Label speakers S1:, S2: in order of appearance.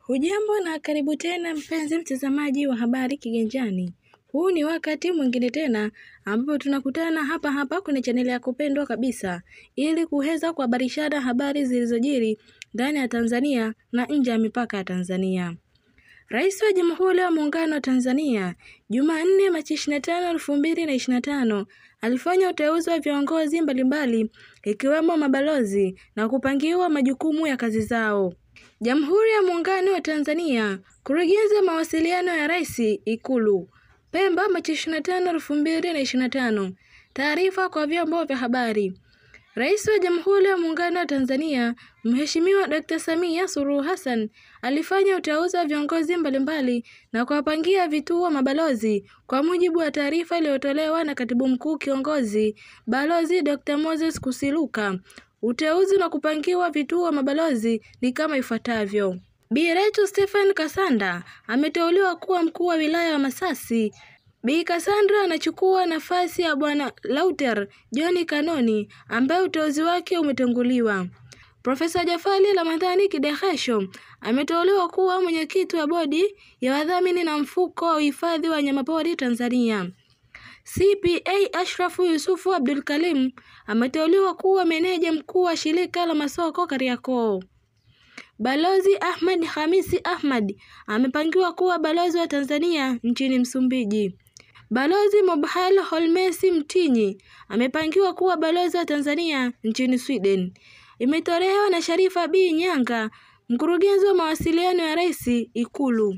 S1: Hujambo na karibu tena mpenzi mtazamaji wa habari Kiganjani. Huu ni wakati mwingine tena ambapo tunakutana hapa kwenye chaneli ya kupendwa kabisa ili kuweza kuhabarishana habari zilizojiri ndani ya Tanzania na nje ya mipaka ya Tanzania. Rais wa Jamhuri ya Muungano wa Tanzania Jumanne Machi 25, 2025 alifanya uteuzi wa viongozi mbalimbali ikiwemo mabalozi na kupangiwa majukumu ya kazi zao. Jamhuri ya Muungano wa Tanzania, Kurugenzi ya Mawasiliano ya Rais, Ikulu, Pemba, Machi 25, 2025. Taarifa kwa vyombo vya habari. Rais wa Jamhuri ya Muungano wa Tanzania, Mheshimiwa Dr. Samia Suluhu Hassan, alifanya uteuzi wa viongozi mbalimbali na kuwapangia vituo mabalozi kwa mujibu wa taarifa iliyotolewa na Katibu Mkuu Kiongozi Balozi Dr. Moses Kusiluka. Uteuzi na kupangiwa vituo mabalozi ni kama ifuatavyo. Bi Retu Stephen Kasanda ameteuliwa kuwa mkuu wa wilaya ya Masasi. Bi Kasandra anachukua nafasi ya Bwana Lauter John Kanoni ambaye uteuzi wake umetenguliwa. Profesa Jafali Ramadhani Kidehesho ameteuliwa kuwa mwenyekiti wa bodi ya wadhamini na mfuko wa uhifadhi wa wanyamapori Tanzania. CPA Ashrafu Yusufu Abdul Kalim ameteuliwa kuwa meneja mkuu wa shirika la masoko Kariakoo. Balozi Ahmad Hamisi Ahmad amepangiwa kuwa balozi wa Tanzania nchini Msumbiji. Balozi Mobhal Holmesi Mtinyi amepangiwa kuwa balozi wa Tanzania nchini Sweden. Imetolewa na Sharifa B. Nyanga, mkurugenzi wa mawasiliano ya Rais, Ikulu.